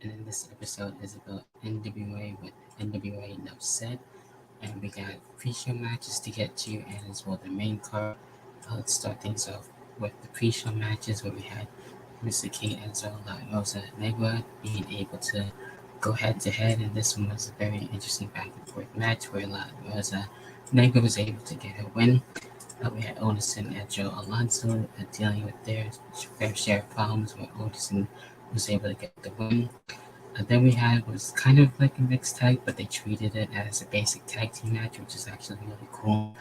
and in this episode is about NWA with NWA Nuff, and we got pre-show matches to get to, and as well the main card. Let's start things off with the pre-show matches where we had Mr. Kate and Zola Rosa Negua being able to go head to head, and this one was a very interesting back and forth match where Rosa Negua was able to get her win. We had Odison and Joe Alonso dealing with their fair share of problems where Odison was able to get the win. Then we had was kind of like a mixed tag, but they treated it as a basic tag team match, which is actually really cool.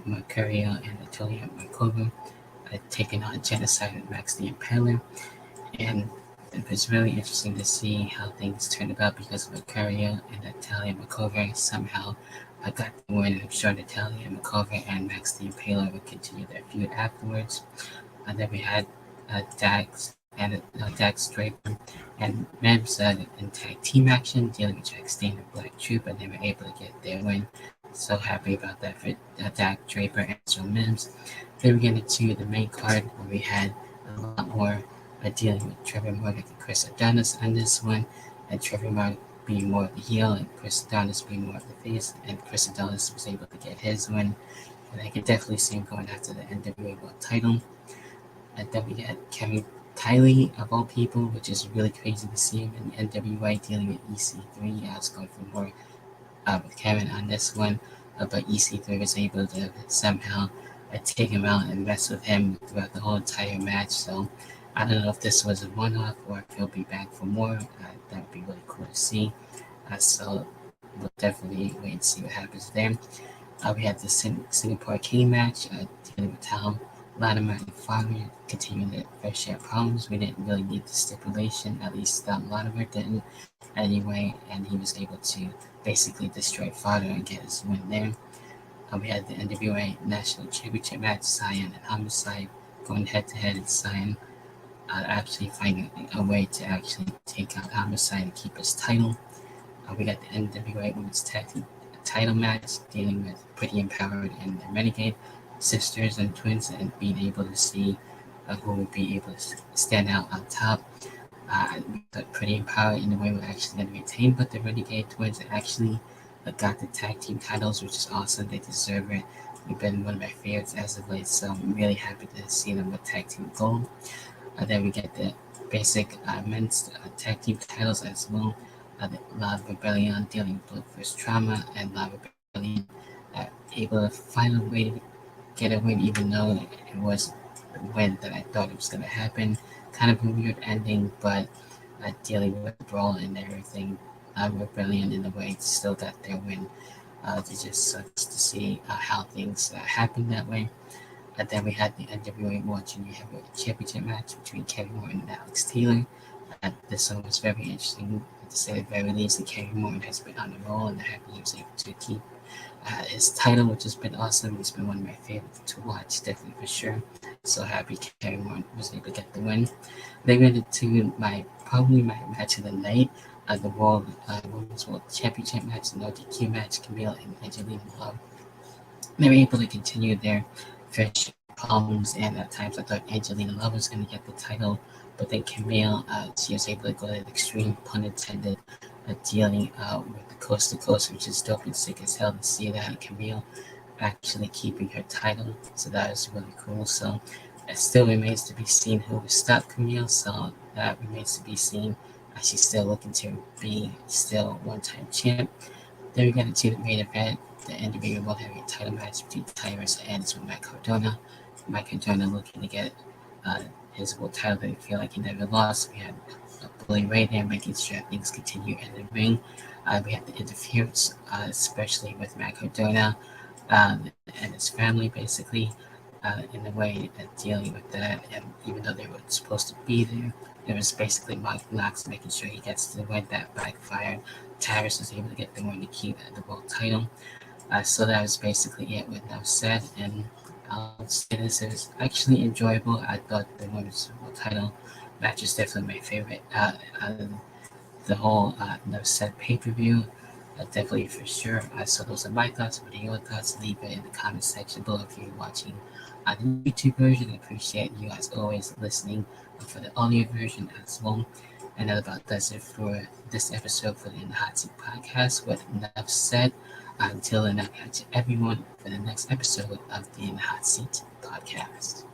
Mercurio and Natalia Markova taking on Genocide and Max the Impaler, and it was really interesting to see how things turned about because Mercurio and Natalia Markova somehow got the win. I'm sure Natalia Markova and Max the Impaler would continue their feud afterwards. And then we had Dax and Dax Draper and Mims in tag team action dealing with Jack Stain and Black Troop, and they were able to get their win. So happy about that for Dax Draper and Joe Mims. Then we get into the main card where we had a lot more dealing with Trevor Murdoch and Chris Adonis on this one, and Trevor Murdoch being more of the heel and Chris Adonis being more of the face, and Chris Adonis was able to get his win, and I could definitely see him going after the NWA World title. And then we got Kevin Kiley, of all people, which is really crazy to see him in NWA dealing with EC3. I was going for more with Kevin on this one, but EC3 was able to somehow take him out and mess with him throughout the whole entire match. So I don't know if this was a one-off or if he'll be back for more. That would be really cool to see. So we'll definitely wait and see what happens there. We had the Singapore King match dealing with Tom Latimer and Fowler continuing their fair share of problems. We didn't really need the stipulation, at least Latimer didn't anyway, and he was able to basically destroy Fowler and get his win there. We had the NWA National Championship match, Cyan and Homicide going head to head, and Cyan actually finding a way to actually take out Homicide and keep his title. We got the NWA Women's Tag Team title match dealing with Pretty Empowered and the Renegade sisters and twins, and being able to see who would be able to stand out on top. We thought Pretty Empowered in a way were actually going to retain, but the Renegade twins actually got the tag team titles, which is awesome. They deserve it. They've been one of my favorites as of late, so I'm really happy to see them with tag team gold. Then we get the basic men's tag team titles as well. The Love Rebellion dealing with Blood First Trauma, and Love Rebellion able to find a way to get a win, even though it was the win that I thought it was going to happen. Kind of a weird ending, but dealing with the brawl and everything, Rebellion in a way still got their win. It just sucks to see how things happened that way. And then we had the NWA World Junior Heavyweight Championship match between Kevin Morton and Alex Taylor. This one was very interesting, to say the very least. And Kevin Morton has been on the roll, and I'm happy he was able to keep his title, which has been awesome. It's been one of my favorites to watch, definitely for sure. So happy Kevin Morton was able to get the win. Then went into probably my match of the night, the Women's World Championship match, the No DQ match, Camille and Angelina Love. They were able to continue their fresh problems, and at times I thought Angelina Love was going to get the title, but then Camille, she was able to go to the extreme, pun intended, dealing with the coast to coast, which is dope and sick as hell to see that Camille actually keeping her title. So that was really cool. So it still remains to be seen who will stop Camille. So that remains to be seen. She's still looking to be still one-time champ. Then we got into the main event, the NWA World Heavyweight title match between Tyrus and Mike Cardona. Mike Cardona looking to get his world title, but I feel like he never lost. We had Bully Ray there making sure things continue in the ring. We had the interference, especially with Matt Cardona and his family, basically, in a way dealing with that. And even though they were supposed to be there, it was basically Mike Knox making sure he gets the win that backfired. Tyrus was able to get the win to keep the world title. So that was basically it with Nuff said, and I'll say this, it was actually enjoyable. I thought the women's world title match is definitely my favorite out of the whole Nuff said pay-per-view. Definitely for sure. So those are my thoughts. What are your thoughts? Leave it in the comment section below if you're watching the YouTube version. I appreciate you as always listening for the audio version as well. And that about does it for this episode for the In the Hot Seat podcast. With enough said, until and I'll catch everyone for the next episode of the In the Hot Seat podcast.